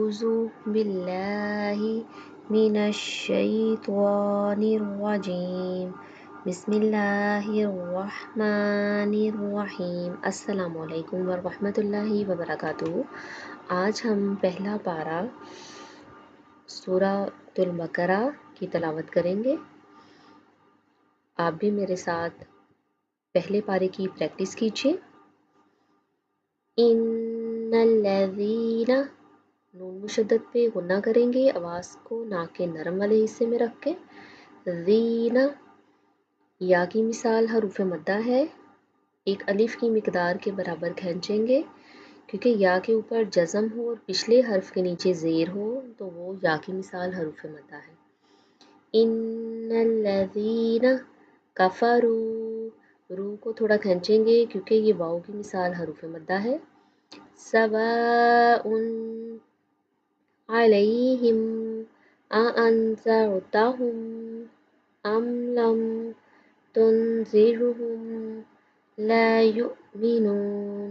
أعوذ بالله من الشيطان الرجيم بسم الله الرحمن الرحیم السلام علیکم ورحمۃ اللہ وبرکاتہ۔ آج ہم پہلا پارہ سورۃ البقرہ کی تلاوت کریں گے۔ آپ بھی میرے ساتھ پہلے پارے کی پریکٹس کیجیے۔ ان الذین، نون مشدد پہ غنہ کریں گے، آواز کو ناک کے نرم والے حصے میں رکھ کے۔ ذین، یا کی مثال حروف مدہ ہے، ایک الف کی مقدار کے برابر کھینچیں گے، کیونکہ یا کے اوپر جزم ہو اور پچھلے حرف کے نیچے زیر ہو تو وہ یا کی مثال حروف مدہ ہے۔ ان الذین کفروا، رو کو تھوڑا کھینچیں گے کیونکہ یہ واؤ کی مثال حروف مدہ ہے۔ سواء علیہم اانذرتہم ام لم تنذرہم لا یؤمنون۔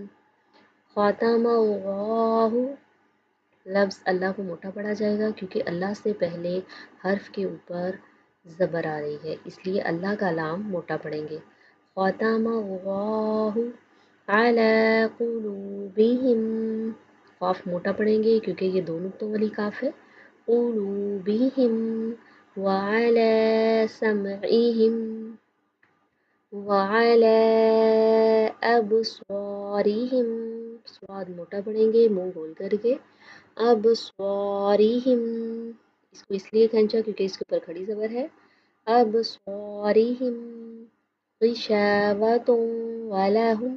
ختم اللہ، لفظ اللہ کو موٹا پڑھا جائے گا کیونکہ اللہ سے پہلے حرف کے اوپر زبر آ رہی ہے، اس لیے اللہ کا لام موٹا پڑھیں گے۔ ختم اللہ علی قلوبہم، قاف موٹا پڑھیں گے کیونکہ یہ دو نقطوں والی قاف ہے۔ قلوبہم وعلی سمعہم وعلی ابصارہم، سواد موٹا پڑھیں گے منہ گول کر کے۔ ابصارہم، اس کو اس لیے کھینچا کیونکہ اس کے اوپر کھڑی زبر ہے۔ ابصارہم غشاوۃ ولہم،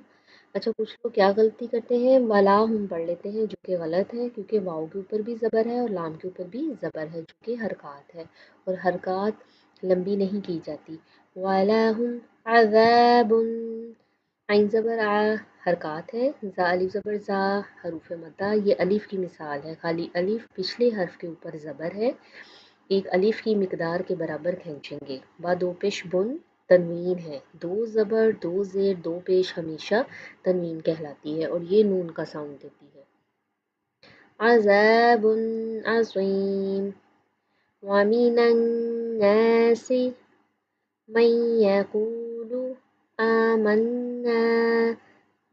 اچھا کچھ لوگ کیا غلطی کرتے ہیں، ولاہم پڑھ لیتے ہیں جو کہ غلط ہے کیونکہ واؤ کے اوپر بھی زبر ہے اور لام کے اوپر بھی زبر ہے جو کہ حرکات ہے اور حرکات لمبی نہیں کی جاتی۔ وَلَهُمْ عَذَابٌ، عین زبر آ حرکات ہے، زا الف زبر زا حروف مدہ، یہ الف کی مثال ہے، خالی الف پچھلے حرف کے اوپر زبر ہے، ایک الف کی مقدار کے برابر کھینچیں گے۔ با دو پیش بن تنوین ہے، دو زبر دو زیر دو پیش ہمیشہ تنوین کہلاتی ہے اور یہ نون کا ساؤنڈ دیتی ہے۔ عذاب عظیم، وَمِنَ النَّاسِ مَن یقول آمنا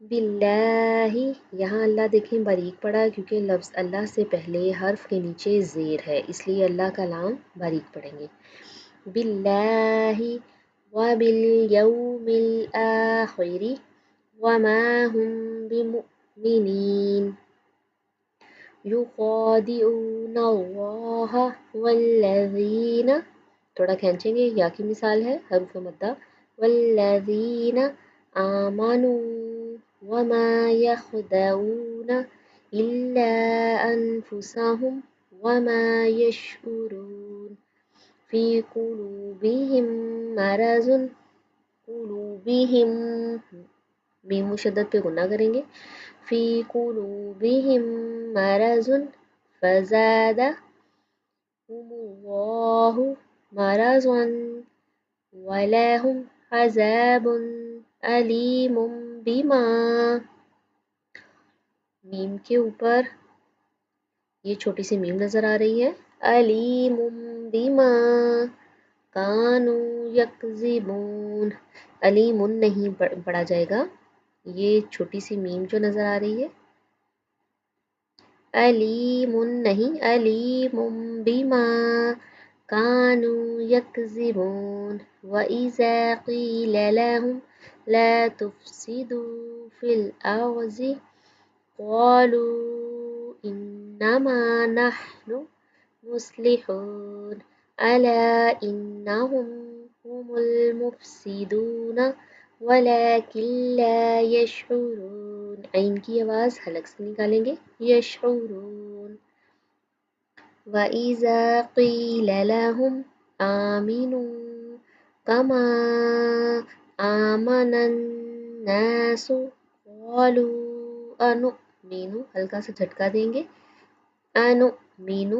باللہ، یہاں اللہ دیکھیں باریک پڑا کیونکہ لفظ اللہ سے پہلے حرف کے نیچے زیر ہے، اس لیے اللہ کا لام باریک پڑھیں گے۔ باللہ وبالیوم الآخر وما هم بمؤمنین یخادعون اللہ والذین، تھوڑا کھینچیں گے، یا کی مثال ہے حروف مدہ، والذین آمنوا وما یخدعون الا انفسهم وما یشعرون فی قلوبہم مرض، قلوبہم میم مشدد پہ غنہ کریں گے، فی قلوبہم مرض فزادہم اللہ مرضا ولہم عذاب علیم بما، میم کے اوپر یہ چھوٹی سی میم نظر آ رہی ہے، علیم بما کانوا یکذبون، علیم نہیں پڑھا جائے گا، یہ چھوٹی سی میم جو نظر آ رہی ہے، علیم نہیں، علیم بما کانوا یکذبون وَإِذَا قِیلَ لَهُمْ لَا تُفْسِدُوا فِی الْأَرْضِ قَالُوا إِنَّمَا نَحْنُ مُصْلِحُونَ أَلَا إِنَّهُمْ هُمُ الْمُفْسِدُونَ وَلَکِن لَا یشعرون، عین کی آواز حلق سے نکالیں گے، یشعرون۔ وَإِذَا قِیلَ لَهُمْ آمِنُوا کَمَا آمَنَ النَّاسُ قَالُوا أَنُؤْمِنُ، ہلکا سا جھٹکا دیں گے، أَنُؤْمِنُ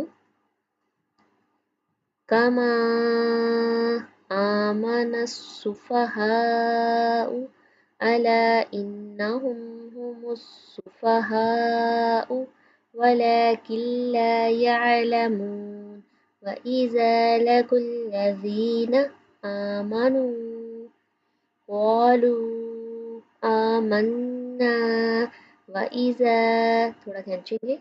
کَمَا آمَنَ السُّفَہَاءُ أَلَا إِنَّهُمْ هُمُ السُّفَہَاءُ ولكن لا يعلمون وإذا لقوا الذين آمنوا قالوا آمنا وإذا تھوڑا کھینچیں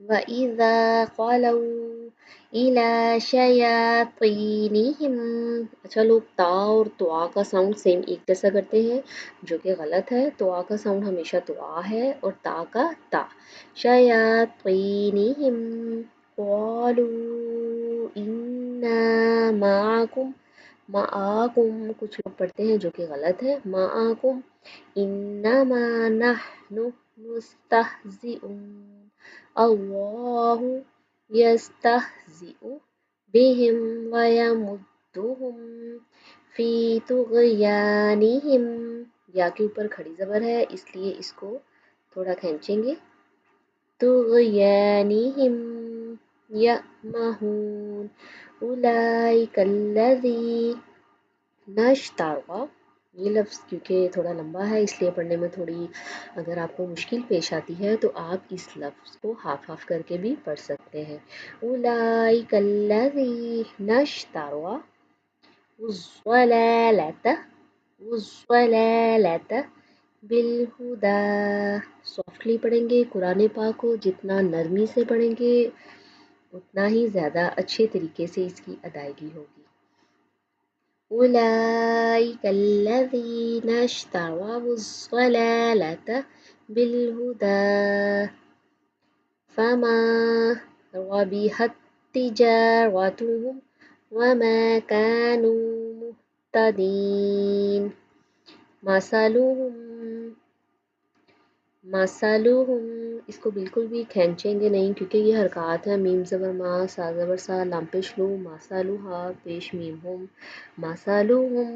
وَإِذَا خَلَوْا إِلَى شَيَاطِينِهِمْ اچھا لوگ تا اور توا کا ساؤنڈ سیم ایک جیسا کرتے ہیں جو کہ غلط ہے. توا کا ساؤنڈ ہمیشہ توا ہے اور تا کا تا. شَيَاطِينِهِمْ قَالُوا إِنَّا مَعَكُمْ معاکم کچھ لوگ پڑھتے ہیں جو کہ غلط ہے. معاکم انما نحن مستہزئون اللہ یستہزئ بہم ویمدہم فی طغیانہم. یا کے اوپر کھڑی زبر ہے اس لیے اس کو تھوڑا کھینچیں گے. طغیانہم یعمہون اولئک الذین اشتروا. یہ لفظ کیونکہ تھوڑا لمبا ہے اس لیے پڑھنے میں تھوڑی اگر آپ کو مشکل پیش آتی ہے تو آپ اس لفظ کو ہاف ہاف کر کے بھی پڑھ سکتے ہیں. اولئک الذین اشتروا الضلالۃ بالہدی. سافٹلی پڑھیں گے قرآن پاک کو جتنا نرمی سے پڑھیں گے اتنا ہی زیادہ اچھے طریقے سے اس کی ادائیگی ہوگی. أولئك الذين اشتروا الضلالة بالهدى فما ربحت تجارتهم وما كانوا مهتدين. مثلهم اس کو بالکل بھی کھینچیں گے نہیں کیونکہ یہ حرکات ہیں. میم زبر ما، سا زبر سا، لام پیش لو، مثلها پیش میم ہم. مثلهم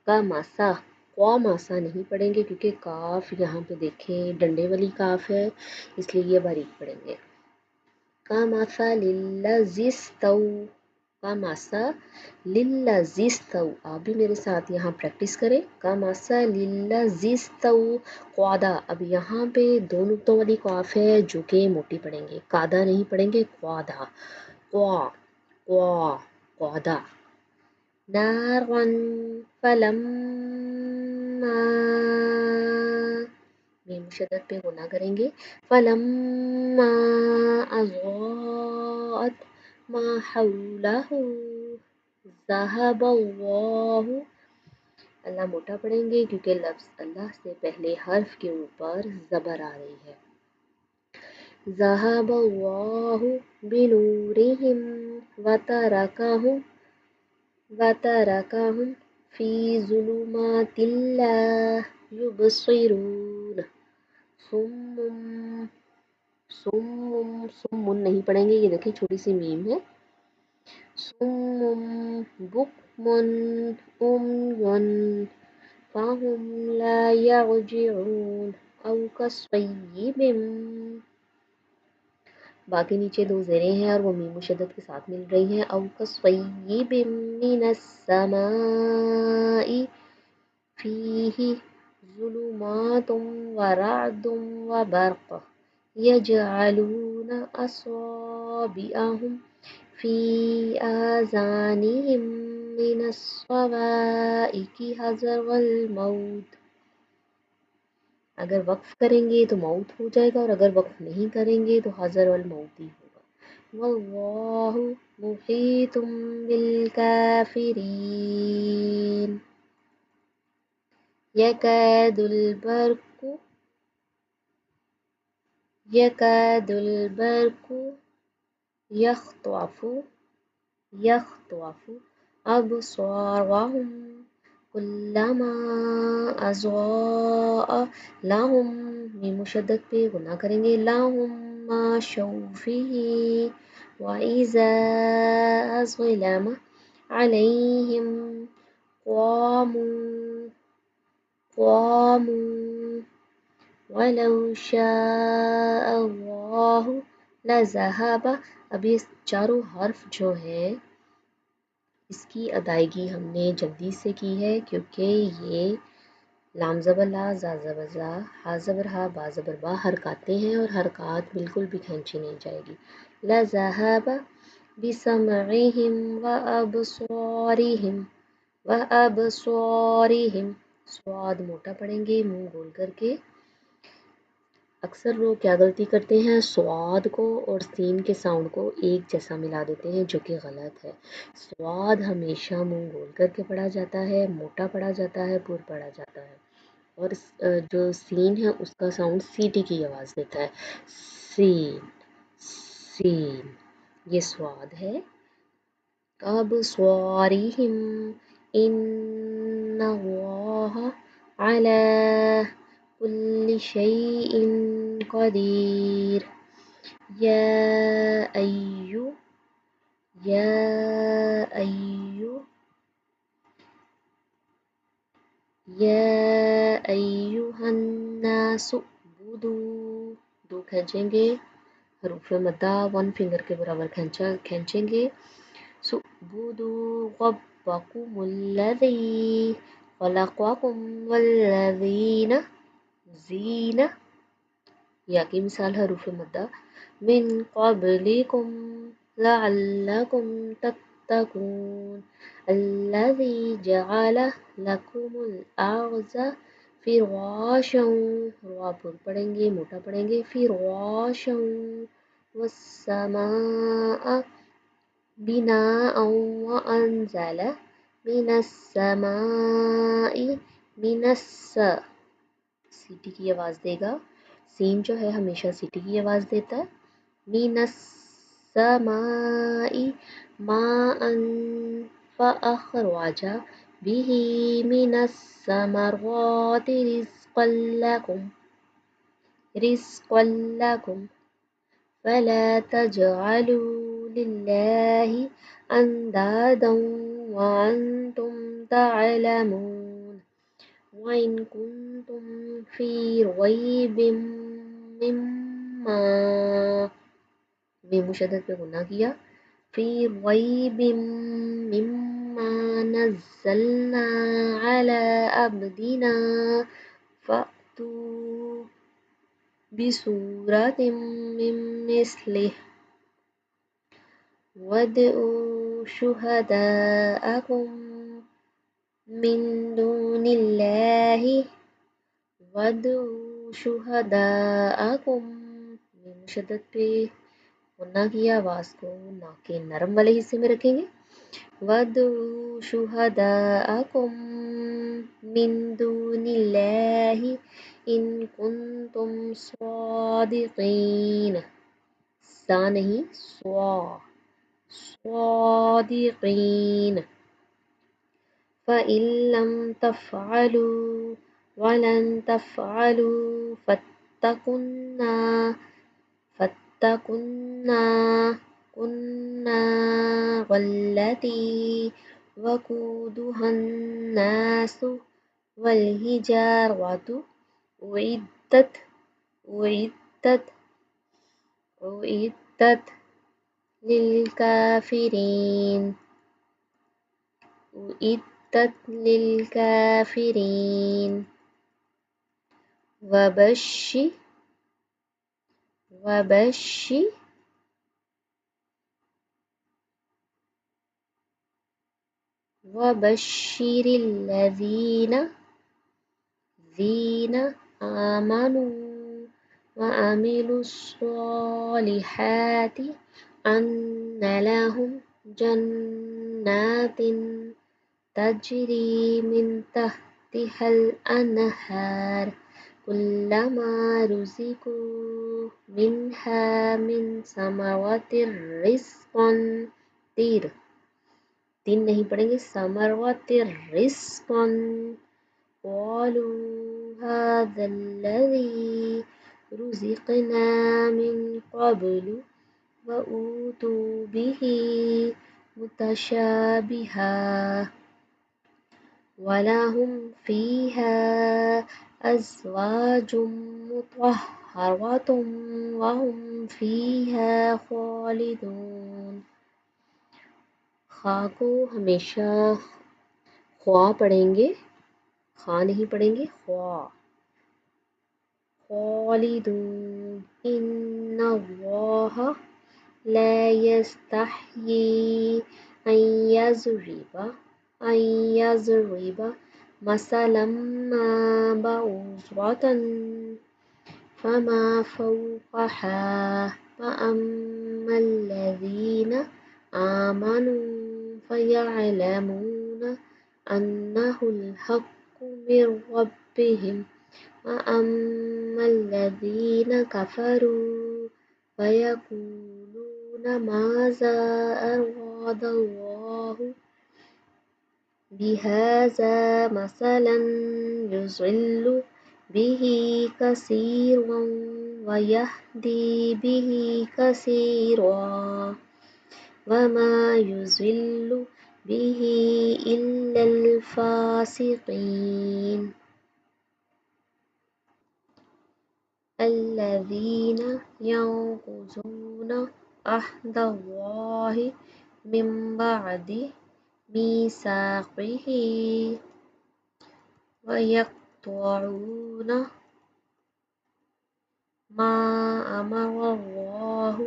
کا ماسا قوا ماسا نہیں پڑھیں گے کیونکہ کاف یہاں پہ دیکھیں ڈنڈے والی کاف ہے اس لیے یہ باریک پڑھیں گے. کمثل الذی استووا کا ماسا للذی استووا. آپ بھی میرے ساتھ یہاں پریکٹس کریں. کمثل الذی استووا قعدہ. اب یہاں پہ دو نقطوں والی قاف ہے جو کہ موٹی پڑھیں گے. قادہ نہیں پڑھیں گے قعدہ. قعدہ. نارا فلما میم شدت پہ غنہ کریں گے. فلما اضاءت ما حولہ ذہب اللہ موٹا پڑھیں گے کیونکہ لفظ اللہ سے پہلے حرف کے اوپر زبر آ رہی ہے. ذہب اللہ بنورہم وترکہم فی ظلمات لا یبصرون. سم نہیں پڑھیں گے. یہ دیکھیں چھوٹی سی میم ہے. سم بکم عمی فہم لا یرجعون او کصیب. باقی نیچے دو زیریں ہیں اور وہ میم مشدد کے ساتھ مل رہی ہیں. او کصیب من السماء فیہ ظلمات ورعد وبرق یجعلون اصابعهم فی آذانہم من الصواعق حذر الموت. اگر وقف کریں گے تو موت ہو جائے گا اور اگر وقف نہیں کریں گے تو حذر الموت ہی ہوگا. واللہ محیط بالکافرین. یکاد البرق یخطف ابصارهم کلما اضاء لهم میم مشدد پہ غنہ کریں گے. لهم مشوا فیہ وَإِذَا أَظْلَمَ عَلَيْهِمْ قَامُوا وَلَوْ شَاءَ اللَّهُ لَذَهَبَ. اب یہ چاروں حرف جو ہیں اس کی ادائیگی ہم نے جلدی سے کی ہے کیونکہ یہ لام زبر لا، زا زبر زا، ہا زبر ہا، با زبر با، حرکاتیں ہیں اور حرکات بالکل بھی کھینچی نہیں جائے گی. لذهب بسمعهم وابصارهم وابصارهم. سواد موٹا پڑھیں گے منہ گول کر کے. اکثر لوگ کیا غلطی کرتے ہیں، سواد کو اور سین کے ساؤنڈ کو ایک جیسا ملا دیتے ہیں، جو کہ غلط ہے. سواد ہمیشہ منہ گول کر کے پڑھا جاتا ہے، موٹا پڑھا جاتا ہے، پر پڑھا جاتا ہے. اور جو سین ہے اس کا ساؤنڈ سی ٹی کی آواز دیتا ہے. سین، سین، یہ سواد ہے. أبصارهم إن الله على كل شيء قدير. يا أيها يا أيها يا أيها الناس اعبدوا. دو کھینچیں گے، حروف مدہ ون فنگر کے برابر کھینچیں گے. اعبدوا ربكم الذي خلقكم والذين زین. یا کی مثال حروف مدہ من قبلكم لعلكم تتقون. الذي جعل لكم الأرض فراشا. رو پر پڑھیں گے، موٹا پڑھیں گے. فراشا والسماء بناء وأنزل من السماء من سیٹی کی آواز دے گا. سین جو ہے ہمیشہ سیٹی کی آواز دیتا ہے. من السماء ماء فأخرج به من الثمرات رزقا لكم فلا تجعلوا لله أندادا وأنتم تعلمون. وإن كنتم في ريب مما میں مشدد پہ گناہ کیا. في ريب مما نزلنا على عبدنا فأتوا بسورة من مثله وادعوا شهداءكم من دون الله وادعوا شهداءكم. میں مشدد پہ گناہ کیا، آواز کو ناک کے نرم والے حصے میں رکھیں گے. وادعوا شهداءكم من دون الله إن كنتم صادقين. سا نہیں، صادقين. فإن لم تفعلوا ولن تفعلوا فاتقوا النار التي وقودها الناس والحجارة أعدت للكافرين. وبشر الذين آمنوا وعملوا الصالحات أن لهم جنات تجري من تحتها الأنهار كلما رزقوا منها من ثمرة رزقا. تین نہیں پڑھیں گے، ثمرة رزقا قالوا هذا الذي رزقنا من قبل وأوتوا به متشابها ولهم فيها أزواج مطهرة وهم فيها خالدون. خا کو ہمیشہ خوا پڑھیں گے، خا نہیں پڑھیں گے، خوا، خالدون ان اللہ لا يستحيي ان يضرب ان يضرب مثلا ما بعوضة فما فوقها فأما الذين آمنوا فيعلمون أنه الحق من ربهم وأما الذين كفروا فيقولون ماذا أراد الله بهذا مثلا يضل به كثيرا ويهدي به كثيرا وما يضل به إلا الفاسقين الذين ينقضون عهد الله من بعد ميثاقه ويقطعون ما أمر الله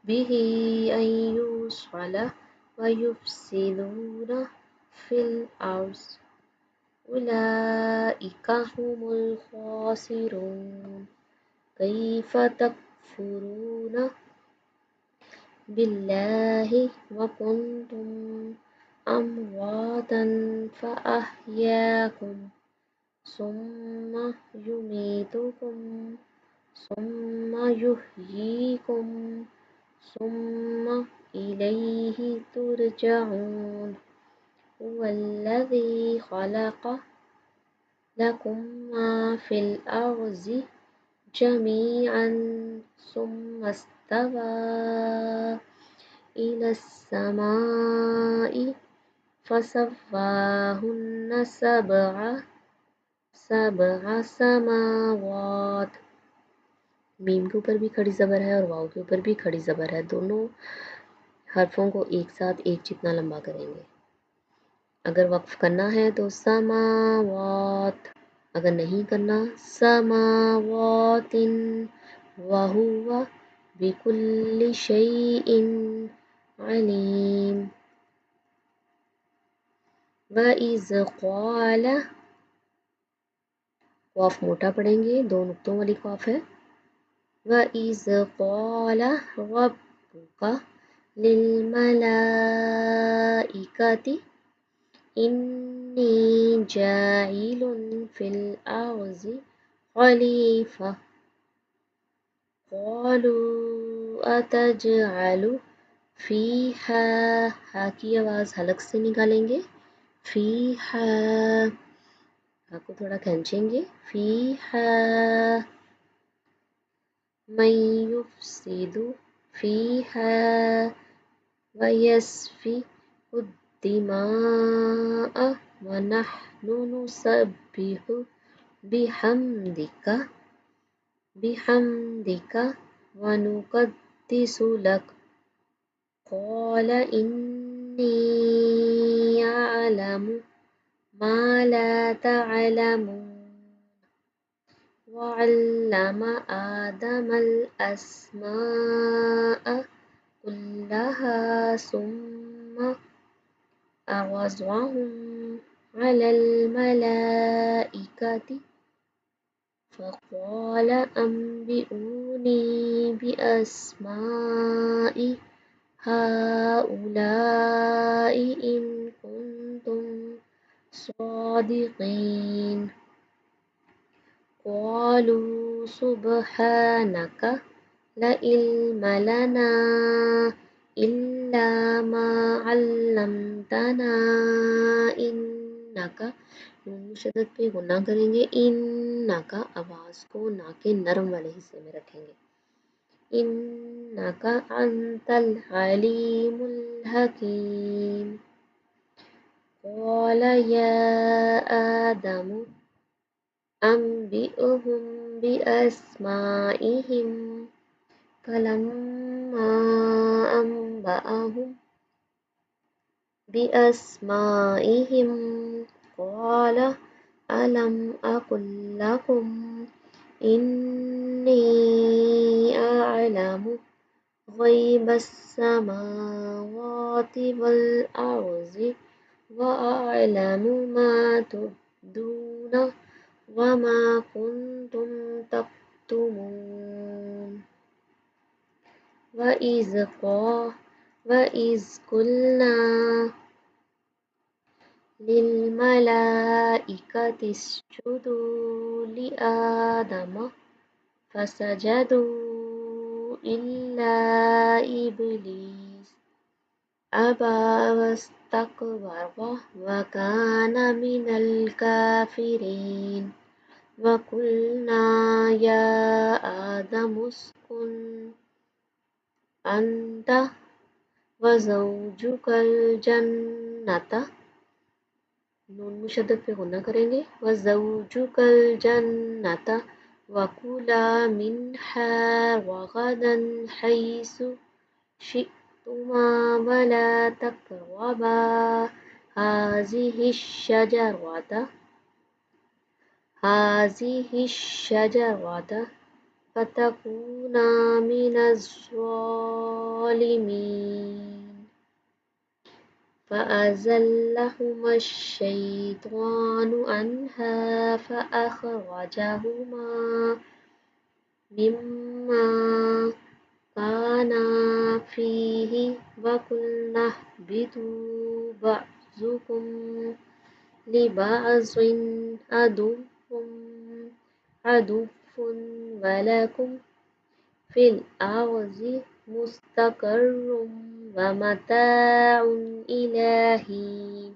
به أن يوصل ويفسدون في الأرض أولئك هم الخاسرون كيف تكفرون بالله وكنتم أمواتا فأحياكم ثم يميتكم ثم يحييكم ثم إليه ترجعون هو الذي خلق لكم ما في الأرض جميعا ثم استوى إلى السماء فسواهن سبع سماوات. میم کے اوپر بھی کھڑی زبر ہے اور واؤ کے اوپر بھی کھڑی زبر ہے، دونوں حرفوں کو ایک ساتھ ایک جتنا لمبا کریں گے. اگر وقف کرنا ہے تو سماوات، اگر نہیں کرنا سماوات وہو بکل شیء علیم. وَإِذْ قَالَ، قاف موٹا پڑھیں گے، دو نقطوں والی قاف ہے. وَإِذْ قَالَ رَبُّكَ لِلْمَلَائِكَةِ إِنِّي جَاعِلٌ فِي الْأَرْضِ خَلِيفَةً قَالُوا أَتَجْعَلُ فِيهَا، ہا کی آواز حلق سے نکالیں گے، فِيهَا، ہا کو تھوڑا کھینچیں گے، فِيهَا مَن يُفْسِدُ فِيهَا وَيَسْفِكُ الدِّمَاءَ وَنَحْنُ نُسَبِّحُ بِحَمْدِكَ وَنُقَدِّسُ لَكَ قَالَ إِنِّي أَعْلَمُ مَا لَا تَعْلَمُونَ. وَعَلَّمَ آدَمَ الْأَسْمَاءَ كُلَّهَا ثُمَّ عَرَضَهُمْ عَلَى الْمَلَائِكَةِ فَقَالَ أَنبِئُونِي بِأَسْمَاءِ هَؤُلَاءِ إِن كُنتُمْ صَادِقِينَ. قَالُوا سُبْحَانَكَ لَا عِلْمَ لَنَا إِلَّا مَا عَلَّمْتَنَا إِنَّكَ، نون مشدد پہ غنہ کریں گے، إِنَّكَ آواز کو نا کے نرم والے حصے میں رکھیں گے، إِنَّكَ أَنْتَ الْعَلِيمُ الْحَكِيمُ. قَالَ يَا آدَمُ أَنْبِئْهُمْ بِأَسْمَائِهِمْ فَلَمَّا أَنْبَأَهُمْ بِأَسْمَائِهِمْ قَالَ ألم أقل لكم إني أعلم غيب السماوات والأرض وأعلم ما تبدون وما كنتم تكتمون وإذ قلنا للملائكة اسجدوا لآدم فسجدوا إلا إبليس أبى واستكبر وكان من الكافرين وقلنا يا آدم اسكن أنت وزوجك الجنة نون مشدد پہ غنہ کریں گے وَزَوْجُكَ الْجَنَّةَ وَكُلَا مِنْهَا رَغَدًا حَيْثُ شِئْتُمَا وَلَا تَقْرَبَا هَٰذِهِ الشَّجَرَةَ فَتَكُونَا مِنَ الظَّالِمِينَ فَأَزَلَّهُمَا الشَّيْطَانُ عَنْهَا فَأَخْرَجَهُمَا مِمَّا كَانَا فِيهِ وَقُلْنَا اهْبِطُوا بَعْضُكُمْ لِبَعْضٍ عَدُوٌّ وَلَكُمْ فِي الْأَرْضِ مُسْتَقَرٌّ وَمَتَاعٌ إِلَىٰ حِينٍ